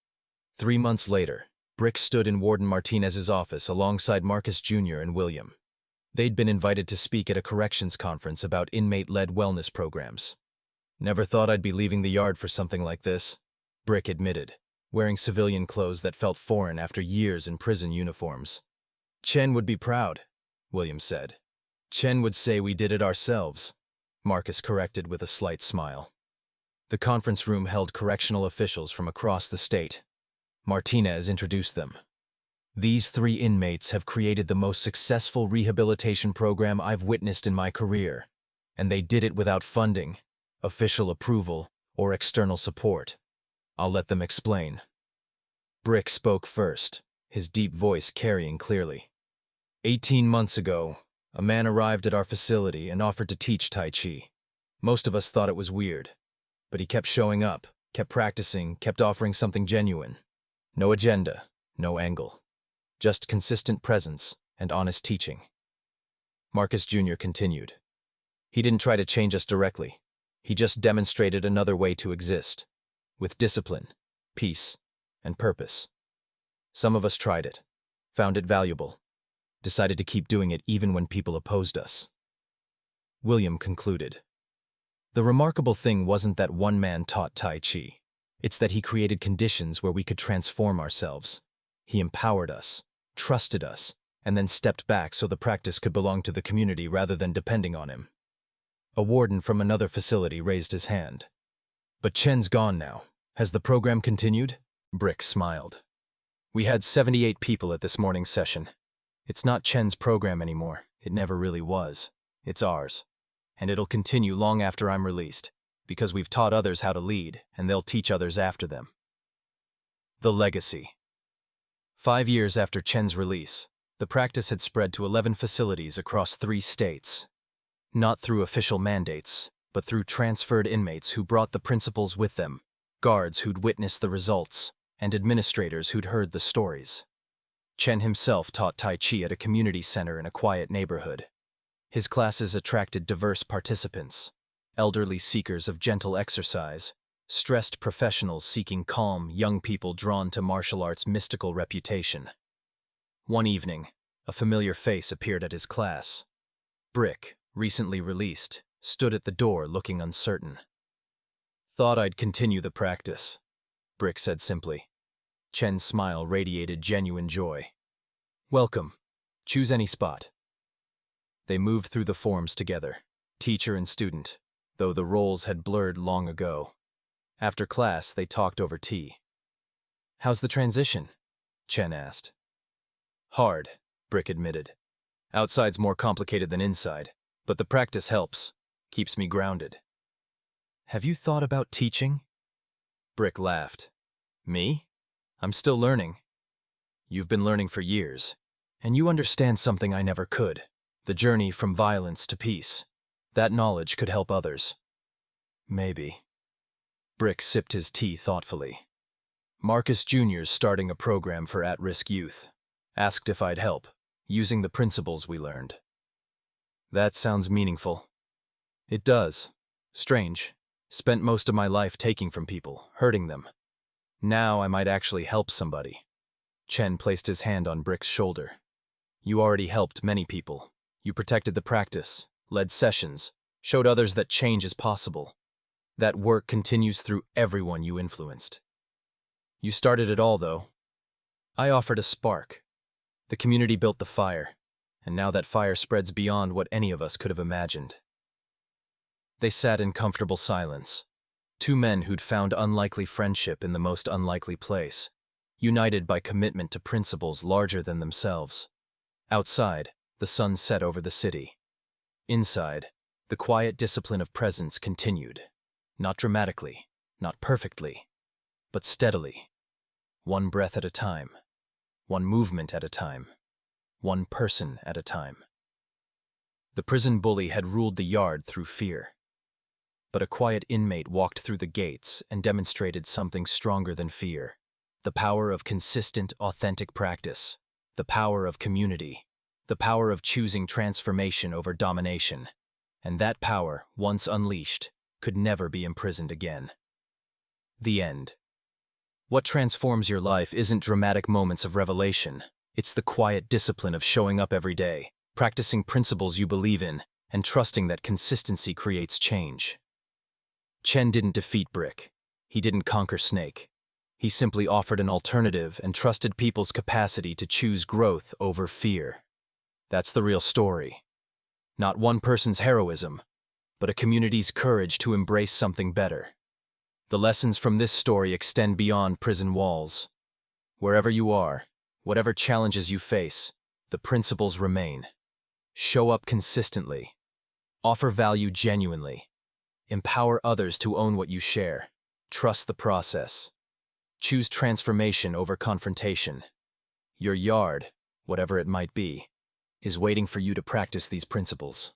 3 months later, Brick stood in Warden Martinez's office alongside Marcus Jr. and William. They'd been invited to speak at a corrections conference about inmate-led wellness programs. "Never thought I'd be leaving the yard for something like this," Brick admitted, wearing civilian clothes that felt foreign after years in prison uniforms. "Chen would be proud," William said. "Chen would say we did it ourselves," Marcus corrected with a slight smile. The conference room held correctional officials from across the state. Martinez introduced them. These 3 inmates have created the most successful rehabilitation program I've witnessed in my career, and they did it without funding, official approval, or external support. I'll let them explain. Brick spoke first, his deep voice carrying clearly. 18 months ago, a man arrived at our facility and offered to teach Tai Chi. Most of us thought it was weird, but he kept showing up, kept practicing, kept offering something genuine. No agenda, no angle. Just consistent presence and honest teaching. Marcus Jr. continued. He didn't try to change us directly. He just demonstrated another way to exist, with discipline, peace, and purpose. Some of us tried it, found it valuable, decided to keep doing it even when people opposed us. William concluded. The remarkable thing wasn't that one man taught Tai Chi. It's that he created conditions where we could transform ourselves. He empowered us, trusted us, and then stepped back so the practice could belong to the community rather than depending on him. A warden from another facility raised his hand. But Chen's gone now. Has the program continued? Brick smiled. We had 78 people at this morning's session. It's not Chen's program anymore. It never really was. It's ours. And it'll continue long after I'm released, because we've taught others how to lead, and they'll teach others after them. The legacy. 5 years after Chen's release, the practice had spread to 11 facilities across 3 states. Not through official mandates, but through transferred inmates who brought the principles with them, guards who'd witnessed the results, and administrators who'd heard the stories. Chen himself taught Tai Chi at a community center in a quiet neighborhood. His classes attracted diverse participants, elderly seekers of gentle exercise, stressed professionals seeking calm, young people drawn to martial arts' mystical reputation. One evening, a familiar face appeared at his class. Brick, recently released, stood at the door looking uncertain. Thought I'd continue the practice, Brick said simply. Chen's smile radiated genuine joy. Welcome. Choose any spot. They moved through the forms together, teacher and student, though the roles had blurred long ago. After class, they talked over tea. How's the transition? Chen asked. Hard, Brick admitted. Outside's more complicated than inside, but the practice helps, keeps me grounded. Have you thought about teaching? Brick laughed. Me? I'm still learning. You've been learning for years, and you understand something I never could. The journey from violence to peace. That knowledge could help others. Maybe. Brick sipped his tea thoughtfully. Marcus Jr.'s starting a program for at-risk youth. Asked if I'd help, using the principles we learned. That sounds meaningful. It does. Strange. Spent most of my life taking from people, hurting them. Now I might actually help somebody. Chen placed his hand on Brick's shoulder. You already helped many people. You protected the practice, led sessions, showed others that change is possible. That work continues through everyone you influenced. You started it all, though. I offered a spark. The community built the fire, and now that fire spreads beyond what any of us could have imagined. They sat in comfortable silence. 2 men who'd found unlikely friendship in the most unlikely place, united by commitment to principles larger than themselves. Outside, the sun set over the city. Inside, the quiet discipline of presence continued. Not dramatically, not perfectly, but steadily. One breath at a time. One movement at a time. One person at a time. The prison bully had ruled the yard through fear. But a quiet inmate walked through the gates and demonstrated something stronger than fear. The power of consistent, authentic practice. The power of community. The power of choosing transformation over domination. And that power, once unleashed, could never be imprisoned again. The end. What transforms your life isn't dramatic moments of revelation. It's the quiet discipline of showing up every day, practicing principles you believe in, and trusting that consistency creates change. Chen didn't defeat Brick. He didn't conquer Snake. He simply offered an alternative and trusted people's capacity to choose growth over fear. That's the real story. Not one person's heroism, but a community's courage to embrace something better. The lessons from this story extend beyond prison walls. Wherever you are, whatever challenges you face, the principles remain. Show up consistently. Offer value genuinely. Empower others to own what you share. Trust the process. Choose transformation over confrontation. Your yard, whatever it might be, is waiting for you to practice these principles.